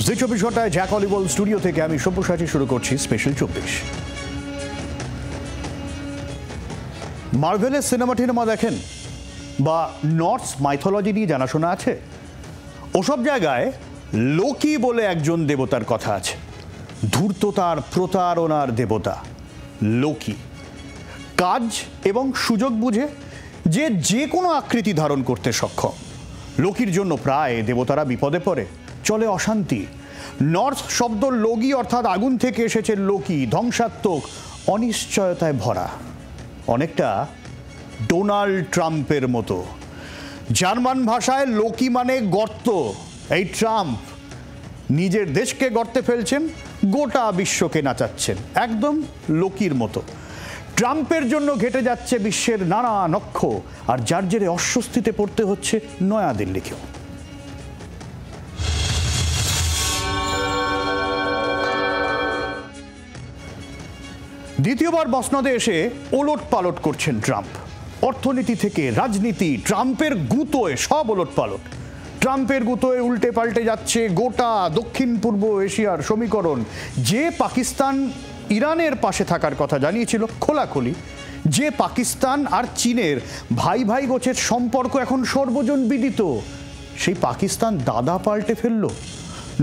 জি 24 ঘন্টায় Jack অলিভল studio থেকে আমি সব্যসাচী শুরু করছি স্পেশাল 24। মার্ভেলের সিনেমা টিনেমা দেখেন বা নর্স মাইথোলজি নিয়ে জানাশোনা আছে? ওসব জায়গায় লোকি বলে একজন দেবতার কথা আছে, ধূর্ততার প্রতারণার দেবতা লোকি। কাজ এবং সুযোগ বুঝে যে কোনো আকৃতি ধারণ করতে সক্ষম। লোকির জন্য প্রায় দেবতারা বিপদে পড়ে, চলে অশান্তি। নর্স শব্দ লোগি অর্থাৎ আগুন থেকে এসেছে লোকি, ধ্বংসাত্মক, অনিশ্চয়তায় ভরা, অনেকটা ডোনাল্ড ট্রাম্পের মতো। জার্মান ভাষায় লোকি মানে গর্ত। এই ট্রাম্প নিজের দেশকে গর্তে ফেলছেন, গোটা বিশ্বকে নাচাচ্ছেন, একদম লোকির মতো। ট্রাম্পের জন্য ঘেটে যাচ্ছে বিশ্বের নানা নক্ষ, আর যার জেরে অস্বস্তিতে পড়তে হচ্ছে নয়াদিল্লিকেও। দ্বিতীয়বার মসনদে এসে ওলট পালট করছেন ট্রাম্প। অর্থনীতি থেকে রাজনীতি, ট্রাম্পের গুঁতোয় সব ওলট পালট। ট্রাম্পের গুঁতোয় উল্টে পাল্টে যাচ্ছে গোটা দক্ষিণ পূর্ব এশিয়ার সমীকরণ। যে পাকিস্তান ইরানের পাশে থাকার কথা জানিয়েছিল খোলাখুলি, যে পাকিস্তান আর চীনের ভাই ভাই গোছের সম্পর্ক এখন সর্বজন বিদিত, সেই পাকিস্তান দাদা পাল্টে ফেলল।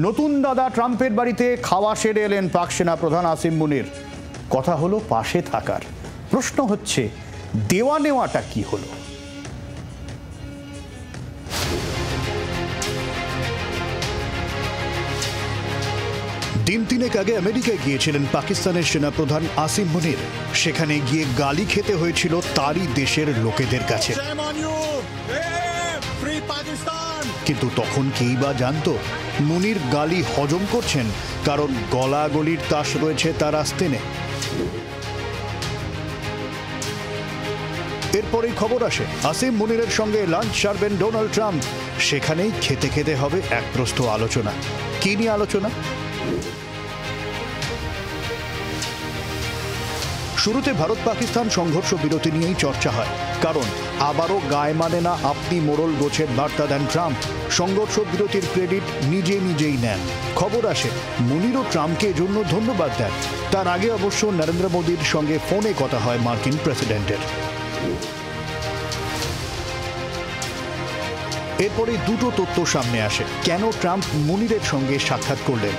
নতুন দাদা ট্রাম্পের বাড়িতে খাওয়া সেরে এলেন পাক সেনা প্রধান আসিম মুনির। কথা হলো পাশে থাকার, প্রশ্ন হচ্ছে দেওয়া নেওয়াটা কি হলো? দিন তিনেক আগে আমেরিকায় গিয়েছিলেন পাকিস্তানের সেনাপ্রধান আসিম মুনির। সেখানে গিয়ে গালি খেতে হয়েছিল তারই দেশের লোকেদের কাছে। কিন্তু তখন কেই বা জানতো মুনির গালি হজম করছেন, কারণ গলাগলির তাস রয়েছে তার আস্তেনে। এরপরেই খবর আসে আসিম মুনিরের সঙ্গে লাঞ্চ সারবেন ডোনাল্ড ট্রাম্প। সেখানেই খেতে খেতে হবে এক প্রস্থ আলোচনা। কি নিয়ে আলোচনা? শুরুতে ভারত পাকিস্তান সংঘর্ষ বিরতি নিয়েই চর্চা হয়, কারণ আবারও গায়ে মানে না আপনি মোড়ল গোছের বার্তা দেন ট্রাম্প। সংঘর্ষ বিরতির ক্রেডিট নিজেই নেন। খবর আসে মুনিরও ট্রাম্পকে এজন্য ধন্যবাদ দেন। তার আগে অবশ্য নরেন্দ্র মোদীর সঙ্গে ফোনে কথা হয় মার্কিন প্রেসিডেন্টের। এরপরে দুটো তথ্য সামনে আসে কেন ট্রাম্প মুনিরের সঙ্গে সাক্ষাৎ করলেন।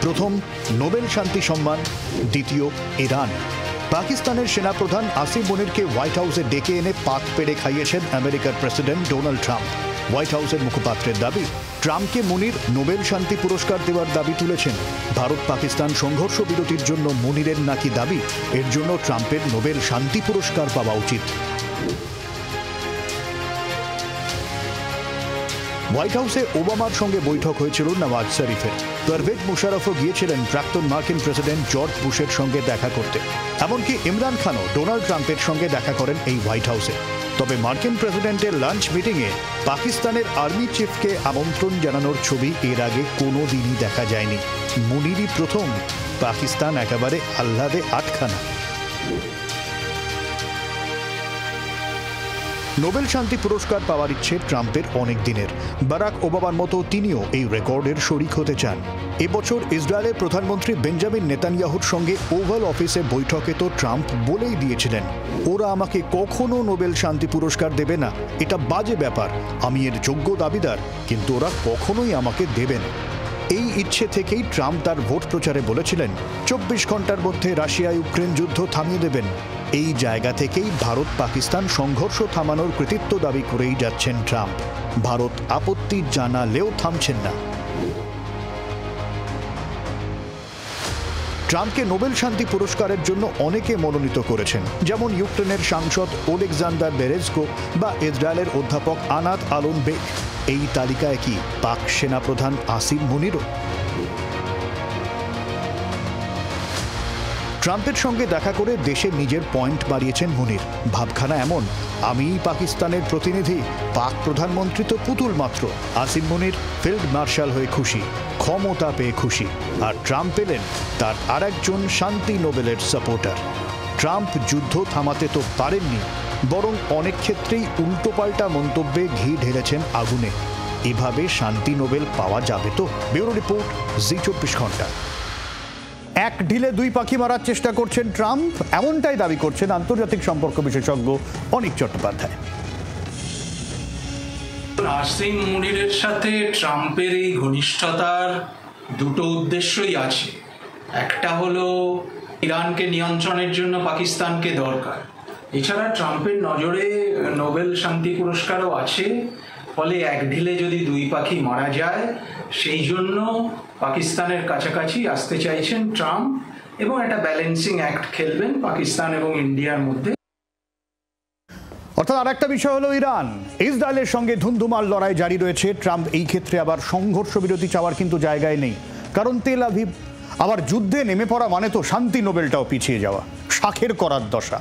প্রথম, নোবেল শান্তি সম্মান। দ্বিতীয়, ইরান। পাকিস্তানের সেনাপ্রধান আসিম মুনিরকে হোয়াইট হাউসে ডেকে এনে পাত পেড়ে খাইয়েছেন আমেরিকার প্রেসিডেন্ট ডোনাল্ড ট্রাম্প। হোয়াইট হাউসের মুখপাত্রের দাবি, ট্রাম্পকে মুনির নোবেল শান্তি পুরস্কার দেওয়ার দাবি তুলেছেন। ভারত পাকিস্তান সংঘর্ষ বিরতির জন্য মুনিরের নাকি দাবি, এর জন্য ট্রাম্পের নোবেল শান্তি পুরস্কার পাওয়া উচিত। হোয়াইট হাউসে ওবামার সঙ্গে বৈঠক হয়েছিল নওয়াজ শরিফের। পারভেজ মুশারফও গিয়েছিলেন প্রাক্তন মার্কিন প্রেসিডেন্ট জর্জ বুশের সঙ্গে দেখা করতে। এমনকি ইমরান খানও ডোনাল্ড ট্রাম্পের সঙ্গে দেখা করেন এই হোয়াইট হাউসে। তবে মার্কিন প্রেসিডেন্টের লাঞ্চ মিটিংয়ে পাকিস্তানের আর্মি চিফকে আমন্ত্রণ জানানোর ছবি এর আগে কোনো দিনই দেখা যায়নি। মুনিরই প্রথম। পাকিস্তান একেবারে আহ্লাদে আটখানা। নোবেল শান্তি পুরস্কার পাওয়ার ইচ্ছে ট্রাম্পের অনেক দিনের। বারাক ওবামার মতো তিনিও এই রেকর্ডের শরিক হতে চান। এবছর ইসরায়েলের প্রধানমন্ত্রী বেঞ্জামিন নেতানিয়াহুর সঙ্গে ওভাল অফিসে বৈঠকে তো ট্রাম্প বলেই দিয়েছিলেন, ওরা আমাকে কখনো নোবেল শান্তি পুরস্কার দেবে না, এটা বাজে ব্যাপার, আমি এর যোগ্য দাবিদার, কিন্তু ওরা কখনোই আমাকে দেবে না। এই ইচ্ছে থেকেই ট্রাম্প তার ভোট প্রচারে বলেছিলেন 24 ঘন্টার মধ্যে রাশিয়া ইউক্রেন যুদ্ধ থামিয়ে দেবেন। এই জায়গা থেকেই ভারত পাকিস্তান সংঘর্ষ থামানোর কৃতিত্ব দাবি করেই যাচ্ছেন ট্রাম্প। ভারত আপত্তি জানালেও থামছেন না। ট্রাম্পকে নোবেল শান্তি পুরস্কারের জন্য অনেকে মনোনীত করেছেন, যেমন ইউক্রেনের সাংসদ ওলেকজান্ডার বেরেজকো বা ইসরায়েলের অধ্যাপক আনাত আলোন বেক। এই তালিকায় কি পাক সেনাপ্রধান আসিম মুনিরও? ট্রাম্পের সঙ্গে দেখা করে দেশে নিজের পয়েন্ট বাড়িয়েছেন মুনির। ভাবখানা এমন, আমিই পাকিস্তানের প্রতিনিধি, পাক প্রধানমন্ত্রী তো পুতুল মাত্র। আসিম মুনির ফিল্ড মার্শাল হয়ে খুশি, ক্ষমতা পেয়ে খুশি। আর ট্রাম্প পেলেন তার আরেকজন শান্তি নোবেলের সাপোর্টার। ট্রাম্প যুদ্ধ থামাতে তো পারেননি, বরং অনেক ক্ষেত্রেই উল্টোপাল্টা মন্তব্যে ঘি ঢেলেছেন আগুনে। এভাবে শান্তি নোবেল পাওয়া যাবে তো? ব্যুরো রিপোর্ট, জি24 ঘন্টা। এক ঢিলে দুই পাখি মারার চেষ্টা করছেন ট্রাম্প, এমনটাই দাবি করছেন আন্তর্জাতিক সম্পর্ক বিশেষজ্ঞ অনিক চট্টোপাধ্যায়। নাসরিন মুনিরের সাথে ট্রাম্পের এই ঘনিষ্ঠতার দুটো উদ্দেশ্যই আছে। একটা হলো ইরানকে নিয়ন্ত্রণের জন্য পাকিস্তানকে দরকার, এছাড়া ট্রাম্পের নজরে নোবেল শান্তি পুরস্কারও আছে। ফলে এক ঢিলে যদি দুই পাখি মারা যায়, সেই জন্য পাকিস্তানের কাছাকাছি আসতে চাইছেন ট্রাম্প এবং একটা ব্যালেন্সিং অ্যাক্ট খেলবেন পাকিস্তান এবং ইন্ডিয়ার মধ্যে। অর্থাৎ আরেকটা বিষয় হলো ইরান ইসরায়েলের সঙ্গে ধুন্ধুমার লড়াই জারি রয়েছে। ট্রাম্প এই ক্ষেত্রে আবার সংঘর্ষ বিরতি চাওয়ার কিন্তু জায়গায় নেই, কারণ তেল আভিভ আবার যুদ্ধে নেমে পড়া মানে তো শান্তি নোবেলটাও পিছিয়ে যাওয়া, শাখের করার দশা।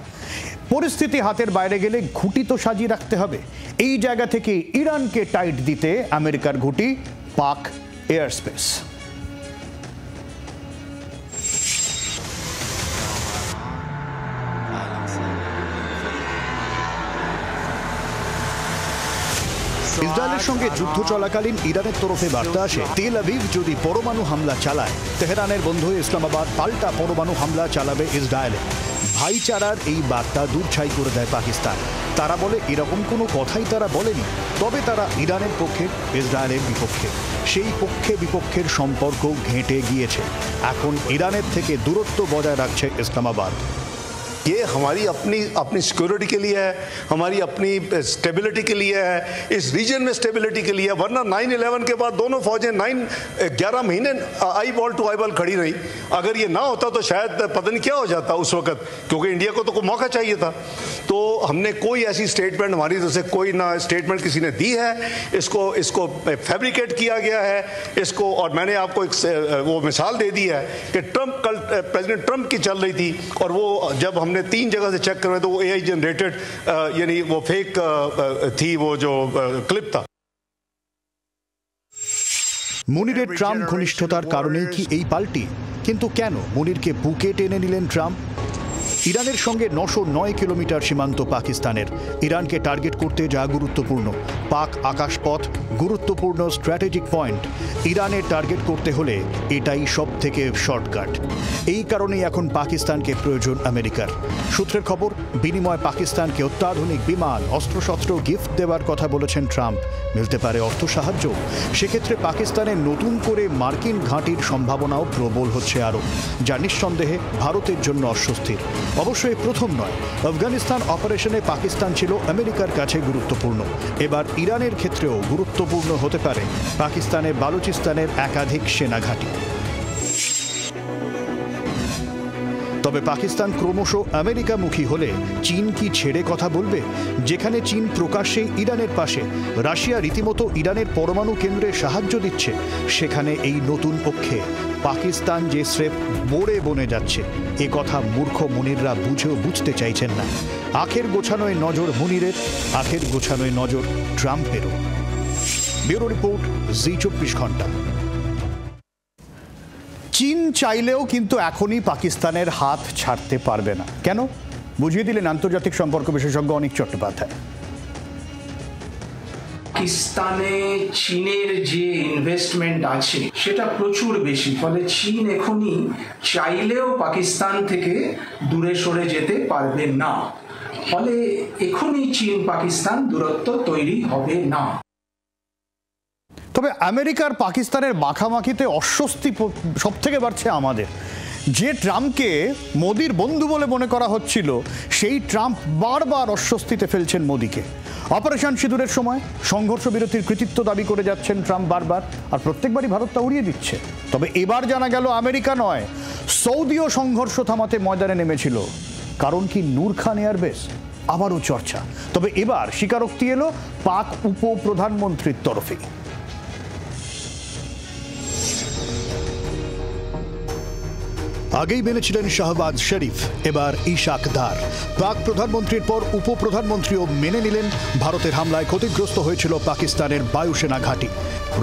পরিস্থিতি হাতের বাইরে গেলে ঘুঁটি তো সাজিয়ে রাখতে হবে। এই জায়গা থেকে ইরানকে টাইট দিতে আমেরিকার ঘুঁটি পাক এয়ার স্পেস। ইসরায়েলের সঙ্গে যুদ্ধ চলাকালীন ইরানের তরফে বার্তা আসে, তেল আভিভ যদি পরমাণু হামলা চালায়, তেহরানের বন্ধু ইসলামাবাদ পাল্টা পরমাণু হামলা চালাবে ইসরায়েলে। ভাইচারার এই বার্তা দূরছাই করে দেয় পাকিস্তান। তারা বলে এরকম কোনো কথাই তারা বলেনি, তবে তারা ইরানের পক্ষে, ইসরায়েলের বিপক্ষে। সেই পক্ষে বিপক্ষের সম্পর্ক ঘেঁটে গিয়েছে। এখন ইরানের থেকে দূরত্ব বজায় রাখছে ইসলামাবাদ। ये हमारी अपनी सिक्योरिटी के लिए है, हमारी अपनी स्टेबिलिटी के लिए है, इस रीजन में स्टेबिलिटी के लिए है। वरना 9/11 के बाद दोनों फौजें 11 महीने eyeball to eyeball खड़ी रही। अगर ये ना होता तो शायद पता नहीं क्या हो जाता उस वक्त, क्योंकि इंडिया को तो कोई मौका चाहिए था। तो हमने कोई ऐसी स्टेटमेंट, हमारी तरफ से कोई ना स्टेटमेंट किसी ने दी है। इसको फैब्रिकेट किया गया है इसको। और मैंने आपको एक वो मिसाल दे दी है कि कल प्रेसिडेंट ट्रंप की चल रही थी, और वो जब हमने 3 जगह से चेक करवाया तो वो AI जनरेटेड, यानी वो फेक थी वो जो क्लिप था। মুনিরের ট্রাম্প ঘনিষ্ঠতার কারণেই কি এই পাল্টি? কিন্তু কেন মুনিরকে বুকে টেনে নিলেন ট্রাম্প? ইরানের সঙ্গে 909 কিলোমিটার সীমান্ত পাকিস্তানের। ইরানকে টার্গেট করতে যা গুরুত্বপূর্ণ। পাক আকাশপথ গুরুত্বপূর্ণ স্ট্র্যাটেজিক পয়েন্ট। ইরানের টার্গেট করতে হলে এটাই সব থেকে শর্টকাট। এই কারণেই এখন পাকিস্তানকে প্রয়োজন আমেরিকার। সূত্রের খবর, বিনিময়ে পাকিস্তানকে অত্যাধুনিক বিমান, অস্ত্রশস্ত্র গিফট দেওয়ার কথা বলেছেন ট্রাম্প। মিলতে পারে অর্থ সাহায্য। সেক্ষেত্রে পাকিস্তানের নতুন করে মার্কিন ঘাঁটির সম্ভাবনাও প্রবল হচ্ছে আরও, যা নিঃসন্দেহে ভারতের জন্য অস্বস্তির। অবশ্যই প্রথম নয়, আফগানিস্তান অপারেশনে পাকিস্তান ছিল আমেরিকার কাছে গুরুত্বপূর্ণ। এবার ইরানের ক্ষেত্রেও গুরুত্বপূর্ণ হতে পারে পাকিস্তানের বালুচিস্তানের একাধিক সেনা ঘাঁটি। তবে পাকিস্তান ক্রমশ আমেরিকামুখী হলে চীন কি ছেড়ে কথা বলবে? যেখানে চীন প্রকাশ্যে ইরানের পাশে, রাশিয়া রীতিমতো ইরানের পরমাণু কেন্দ্রে সাহায্য দিচ্ছে, সেখানে এই নতুন পক্ষে পাকিস্তান যে স্রেফ বড়ে বনে যাচ্ছে, এ কথা মূর্খ মুনিররা বুঝেও বুঝতে চাইছেন না। আখের গোছানোয় নজর মুনিরের, আখের গোছানোয় নজর ট্রাম্পেরও। ব্যুরো রিপোর্ট, জি24 ঘন্টা। চীন চাইলেও কিন্তু এখনই পাকিস্তানের হাত ছাড়তে পারবে না। কেন? বুঝিয়ে দিলেন আন্তর্জাতিক সম্পর্ক বিশেষজ্ঞ অনিক চট্টোপাধ্যায়। পাকিস্তানে চীনের যে ইনভেস্টমেন্ট আছে সেটা প্রচুর বেশি, ফলে চীন এখনই চাইলেও পাকিস্তান থেকে দূরে সরে যেতে পারবে না। ফলে এখনই চীন পাকিস্তান দূরত্ব তৈরি হবে না। তবে আমেরিকার পাকিস্তানের মাখামাখিতে অস্বস্তি সব থেকে বাড়ছে আমাদের। যে ট্রাম্পকে মোদির বন্ধু বলে মনে করা হচ্ছিল, সেই ট্রাম্প বারবার অস্বস্তিতে ফেলছেন মোদিকে। অপারেশন সিঁদুরের সময় সংঘর্ষ বিরতির কৃতিত্ব দাবি করে যাচ্ছেন ট্রাম্প বারবার, আর প্রত্যেকবারই ভারত তা উড়িয়ে দিচ্ছে। তবে এবার জানা গেল আমেরিকা নয়, সৌদিও সংঘর্ষ থামাতে ময়দানে নেমেছিল। কারণ কি? নূর খান এয়ারবেস আবারও চর্চা। তবে এবার স্বীকারোক্তি এলো পাক উপপ্রধানমন্ত্রীর তরফে। আগেই মেনেছিলেন শাহবাজ শরীফ, এবার ইশাক দার। পাক প্রধানমন্ত্রীর পর উপপ্রধানমন্ত্রীও মেনে নিলেন ভারতের হামলায় ক্ষতিগ্রস্ত হয়েছিল পাকিস্তানের বায়ুসেনা ঘাঁটি।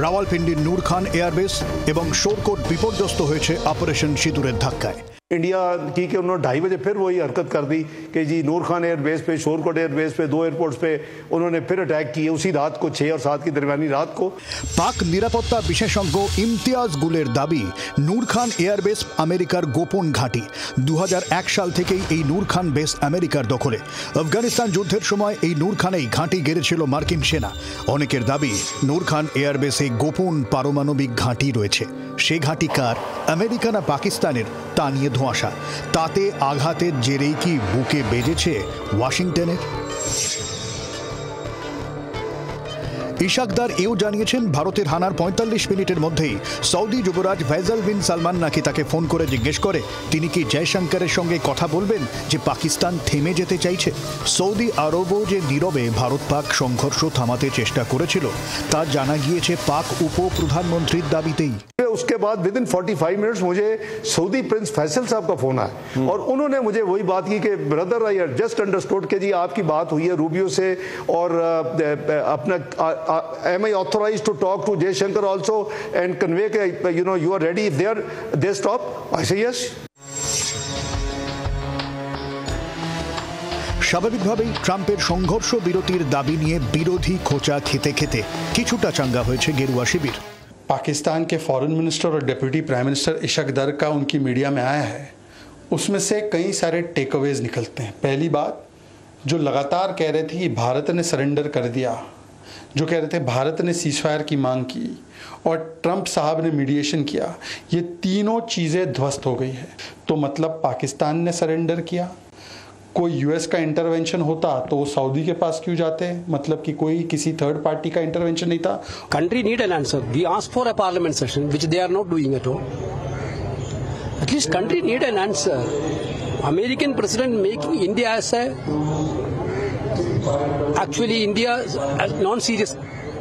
রাওয়ালপিন্ডির নূর খান এয়ারবেস এবং শোরকোট বিপর্যস্ত হয়েছে অপারেশন সিঁদুরের ধাক্কায়। इंडिया की कि उन्होंने 2:30 बजे फिर वही हरकत कर दी कि जी नूर खान एयरबेस पे, शोरकोट एयरबेस पे, 2 एयरपोर्ट्स पे उन्होंने फिर अटैक किए उसी रात को, 6 और 7 की दरमियानी रात को। পাক নিরাপত্তা বিশেষজ্ঞ ইমতিয়াজ গুলের দাবি নূর খান এয়ারবেস আমেরিকার গোপন ঘাঁটি। 2001 সাল থেকেই এই নূর খান বেস আমেরিকার দখলে। আফগানিস্তান যুদ্ধের সময় এই নূর খানেই ঘাঁটি গেড়েছিল মার্কিন সেনা। অনেকের দাবি নূর খান এয়ারবেসে গোপন পারমাণবিক ঘাঁটি রয়েছে। সে ঘাঁটি কার, আমেরিকা না পাকিস্তানের, তা নিয়ে ধোঁয়াশা। তাতে আঘাতের জেরেই কি বুকে বেজেছে ওয়াশিংটনের? ইশাকদার এও জানিয়েছেন ভারতের হানার ৪৫ মিনিটের মধ্যেই সৌদি যুবরাজ ফয়সাল বিন সালমান নাকি তাকে ফোন করে জিজ্ঞেস করে তিনি কি জয়শঙ্করের সঙ্গে কথা বলবেন যে পাকিস্তান থেমে যেতে চাইছে। সৌদি আরবও যে নীরবে ভারত পাক সংঘর্ষ থামাতে চেষ্টা করেছিল তা জানা গিয়েছে পাক উপপ্রধানমন্ত্রীর দাবিতেই। उसके बाद विद इन 45 मिनट्स मुझे सऊदी प्रिंस फैसल साहब का फोन आया और उन्होंने मुझे वही बात की कि ब्रदर आई जस्ट अंडरस्टूड कि जी आपकी बात हुई है रूबियो से और अपना am I authorise to talk to Jaishankar also and convey के you know you are ready if they stop. I say yes. স্বাভাবিকভাবেই ট্রাম্পের সংঘর্ষ বিরতির দাবি নিয়ে বিরোধী খোঁচা খেতে খেতে কিছুটা চাঙ্গা হয়েছে গেরুয়া শিবির। पाकिस्तान के फॉरेन मिनिस्टर और डिप्टी प्राइम मिनिस्टर इशकदर का उनकी मीडिया में आया है, उसमें से कई सारे टेकअवेज निकलते हैं। पहली बात, जो लगातार कह रहे थे कि भारत ने सरेंडर कर दिया, जो कह रहे थे भारत ने सीजफायर की मांग की और ट्रंप साहब ने मीडिएशन किया, ये तीनों चीज़ें ध्वस्त हो गई है। तो मतलब पाकिस्तान ने सरेंडर किया, कोई यूएस का इंटरवेंशन होता तो वो सऊदी के पास क्यों जाते, मतलब कि कोई किसी थर्ड पार्टी का इंटरवेंशन नहीं था। Country need an answer. We asked for a parliament session, which they are not doing at all. At least country need an answer. American president making India as a actually India as non-serious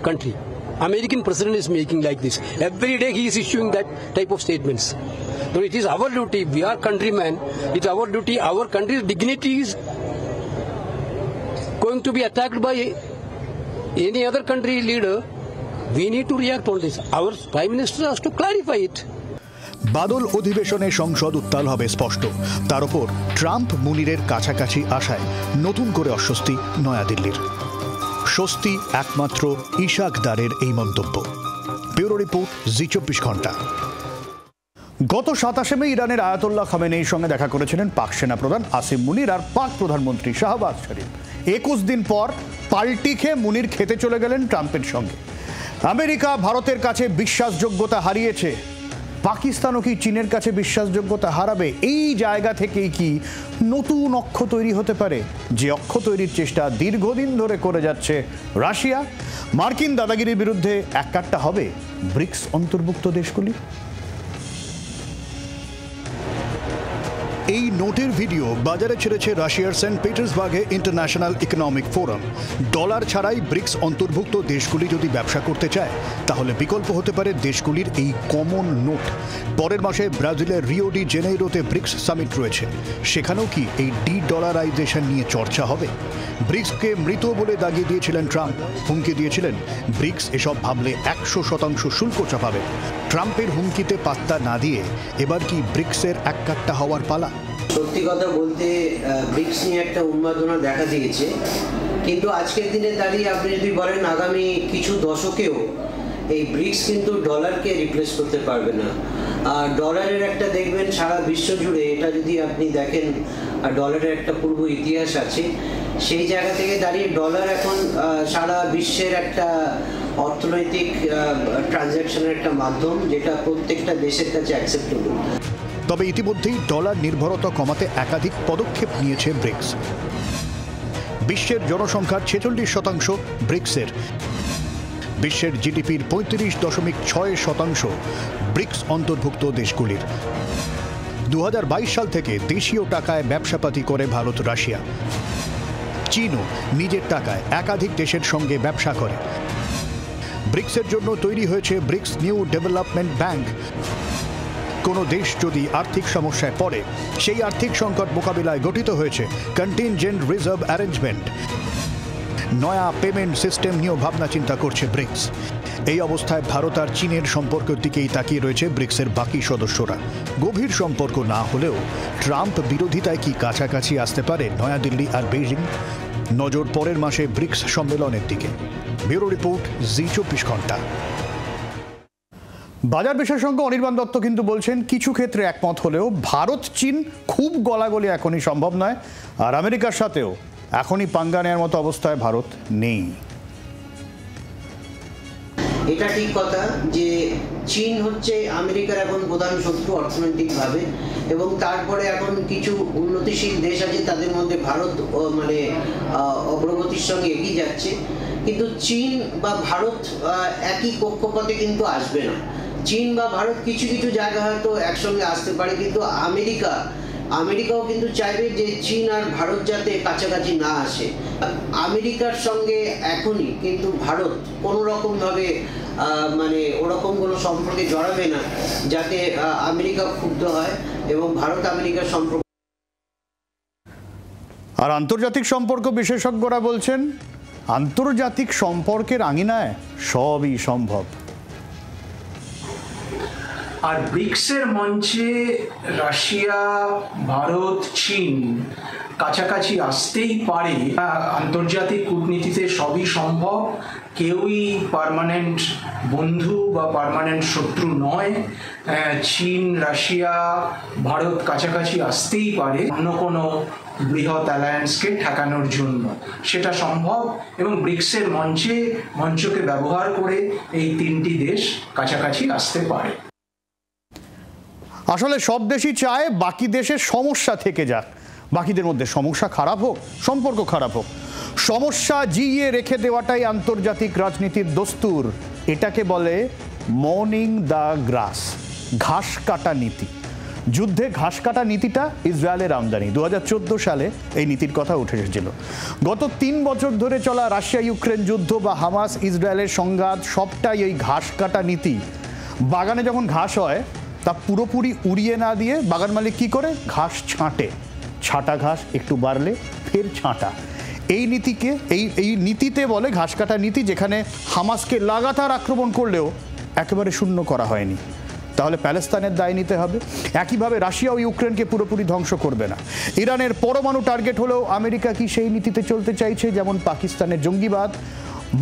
country. American president is making like this. Every day he is issuing that type of statements. So it is our duty, we are countrymen, it's our duty, our country's dignity is going to be attacked by any other country leader. We need to react on this. Our Prime Minister has to clarify it. বাদল অধিবেশনে সংসদ উত্তাল হবে স্পষ্ট। তার উপর Trump মুনিরের কাছাকাছি আসায় নতুন করে অস্বস্তি নয়াদিল্লির। স্বস্তি একমাত্র ইশাকদারের এই মন্তব্য। ব্যুরো রিপোর্ট, জি24 ঘন্টা। গত 27 মে ইরানের আয়াতুল্লাহ খামেনেইর সঙ্গে দেখা করেছিলেন পাক সেনাপ্রধান আসিম মুনির আর পাক প্রধানমন্ত্রী শাহবাজ শরীফ। 21 দিন পর পাল্টি খেয়ে মুনির খেতে চলে গেলেন ট্রাম্পের সঙ্গে। আমেরিকা ভারতের কাছে বিশ্বাসযোগ্যতা হারিয়েছে, পাকিস্তানও কি চীনের কাছে বিশ্বাসযোগ্যতা হারাবে? এই জায়গা থেকেই কি নতুন অক্ষ তৈরি হতে পারে, যে অক্ষ তৈরির চেষ্টা দীর্ঘদিন ধরে করে যাচ্ছে রাশিয়া? মার্কিন দাদাগিরির বিরুদ্ধে এককাট্টা হবে ব্রিক্স অন্তর্ভুক্ত দেশগুলি। এই নোটের ভিডিও বাজারে ছেড়েছে রাশিয়ার সেন্ট পিটার্সবার্গে ইন্টারন্যাশনাল ইকোনমিক ফোরাম। ডলার ছাড়াই ব্রিক্স অন্তর্ভুক্ত দেশগুলি যদি ব্যবসা করতে চায় তাহলে বিকল্প হতে পারে দেশগুলির এই কমন নোট। পরের মাসে ব্রাজিলের রিও ডি জেনেইরোতে ব্রিক্স সামিট রয়েছে, সেখানেও কি এই ডলারাইজেশন নিয়ে চর্চা হবে? ব্রিক্সকে মৃত বলে দাগিয়ে দিয়েছিলেন ট্রাম্প, হুমকি দিয়েছিলেন ব্রিক্স এসব ভাবলে 100% শুল্ক চাপাবে। ট্রাম্পের হুমকিতে পাত্তা না দিয়ে এবার কি ব্রিক্সের এককাট্টা হওয়ার পালা? সত্যি কথা বলতে ব্রিক্স নিয়ে একটা উন্মাদনা দেখা দিয়েছে, কিন্তু আজকের দিনে দাঁড়িয়ে আপনি যদি বলেন আগামী কিছু দশকেও এই ব্রিক্স কিন্তু ডলারকে রিপ্লেস করতে পারবে না। আর ডলারের একটা দেখবেন সারা বিশ্ব জুড়ে, এটা যদি আপনি দেখেন ডলারের একটা পূর্ব ইতিহাস আছে, সেই জায়গা থেকে দাঁড়িয়ে ডলার এখন সারা বিশ্বের একটা অর্থনৈতিক ট্রানজ্যাকশনের একটা মাধ্যম, যেটা প্রত্যেকটা দেশের কাছে অ্যাকসেপ্টেবল। তবে ইতিমধ্যেই ডলার নির্ভরতা কমাতে একাধিক পদক্ষেপ নিয়েছে ব্রিক্স। বিশ্বের জনসংখ্যার 46% ব্রিক্সের, বিশ্বের জিডিপির 35.6% ব্রিক্স অন্তর্ভুক্ত দেশগুলির। 2022 সাল থেকে দেশীয় টাকায় ব্যবসাপাতি করে ভারত, রাশিয়া। চীনও নিজের টাকায় একাধিক দেশের সঙ্গে ব্যবসা করে। ব্রিক্সের জন্য তৈরি হয়েছে ব্রিক্স নিউ ডেভেলপমেন্ট ব্যাংক। কোনো দেশ যদি আর্থিক সমস্যায় পড়ে, সেই আর্থিক সংকট মোকাবিলায় গঠিত হয়েছে কন্টিনজেন্ট রিজার্ভ অ্যারেঞ্জমেন্ট। নয়া পেমেন্ট সিস্টেম নিয়েও ভাবনা চিন্তা করছে ব্রিক্স। এই অবস্থায় ভারত আর চীনের সম্পর্কের দিকেই তাকিয়ে রয়েছে ব্রিক্সের বাকি সদস্যরা। গভীর সম্পর্ক না হলেও ট্রাম্প বিরোধিতায় কি কাছাকাছি আসতে পারে নয়াদিল্লি আর বেইজিং? নজর পরের মাসে ব্রিক্স সম্মেলনের দিকে। ব্যুরো রিপোর্ট, জি24 ঘন্টা। বাজার বিশেষজ্ঞ অনির্বাণ দত্ত কিন্তু বলছেন কিছু ক্ষেত্রে একমত হলেও ভারত চীন খুব গলাগলি এখনই সম্ভব নয়, আর আমেরিকার সাথেও এখনই পাঙ্গা নেওয়ার মতো অবস্থায় ভারত নেই। এটা ঠিক কথা যে চীন হচ্ছে আমেরিকার এখন প্রধান শত্রু অর্থনৈতিকভাবে, এবং তারপরে এখন কিছু উন্নতিশীল দেশ আছে, তাদের মধ্যে ভারত মানে অগ্রগতির সঙ্গে এগিয়ে যাচ্ছে। কিন্তু চীন বা ভারত একই কক্ষপথে কিন্তু আসবে না। চীন বা ভারত কিছু কিছু জায়গা হয়তো একসঙ্গে আসতে পারে, কিন্তু আমেরিকাও কিন্তু চাইবে যে চীন আর ভারত যাতে কাছাকাছি না আসে। আমেরিকার সঙ্গে এখনই কিন্তু ভারত কোনো রকমভাবে মানে ওরকম কোনো সম্পর্কে জড়াবে না যাতে আমেরিকা ক্ষুব্ধ হয় এবং ভারত আমেরিকার সম্পর্ক। আর আন্তর্জাতিক সম্পর্ক বিশেষজ্ঞরা বলছেন আন্তর্জাতিক সম্পর্কের আঙিনায় সবই সম্ভব। আর ব্রিক্সের মঞ্চে রাশিয়া, ভারত, চীন কাছাকাছি আসতেই পারে। আন্তর্জাতিক কূটনীতিতে সবই সম্ভব, কেউই পার্মানেন্ট বন্ধু বা পার্মানেন্ট শত্রু নয়। চীন, রাশিয়া, ভারত কাছাকাছি আসতেই পারে অন্য কোনো বৃহৎ অ্যালায়েন্সকে ঠেকানোর জন্য, সেটা সম্ভব। এবং ব্রিক্সের মঞ্চকে ব্যবহার করে এই তিনটি দেশ কাছাকাছি আসতে পারে। আসলে সব দেশই চায় বাকি দেশের সমস্যা থেকে যাক, বাকিদের মধ্যে সমস্যা খারাপ হোক, সম্পর্ক খারাপ হোক। সমস্যা জিইয়ে রেখে দেওয়াটাই আন্তর্জাতিক রাজনীতির দস্তুর। এটাকে বলে মৌনিং দ্য গ্রাস, ঘাস কাটা নীতি। যুদ্ধে ঘাস কাটা নীতিটা ইসরায়েলের আমদানি। 2014 সালে এই নীতির কথা উঠে এসেছিল। গত 3 বছর ধরে চলা রাশিয়া ইউক্রেন যুদ্ধ বা হামাস ইসরায়েলের সংঘাত সবটাই এই ঘাস কাটা নীতি। বাগানে যখন ঘাস হয় তা পুরোপুরি উড়িয়ে না দিয়ে বাগান মালিক কী করে? ঘাস ছাঁটে। ছাঁটা ঘাস একটু বাড়লে ফের ছাঁটা। এই নীতিতে বলে ঘাস কাটা নীতি, যেখানে হামাসকে লাগাতার আক্রমণ করলেও একেবারে শূন্য করা হয়নি। তাহলে প্যালেস্তাইনের দায় নিতে হবে। একইভাবে রাশিয়া ও ইউক্রেনকে পুরোপুরি ধ্বংস করবে না। ইরানের পরমাণু টার্গেট হলেও আমেরিকা কি সেই নীতিতে চলতে চাইছে? যেমন পাকিস্তানের জঙ্গিবাদ।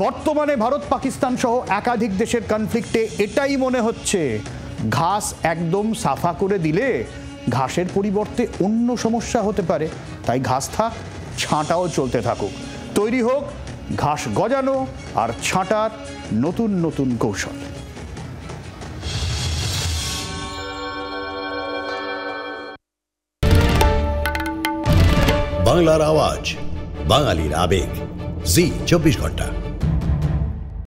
বর্তমানে ভারত পাকিস্তান সহ একাধিক দেশের কনফ্লিক্টে এটাই মনে হচ্ছে। ঘাস একদম সাফা করে দিলে ঘাসের পরিবর্তে অন্য সমস্যা হতে পারে, তাই ঘাস থাক, ছাঁটাও চলতে থাকুক। তৈরি হোক ঘাস গজানো আর ছাঁটার নতুন নতুন কৌশল। বাংলার আওয়াজ, বাঙালির আবেগ, জি24 ঘন্টা।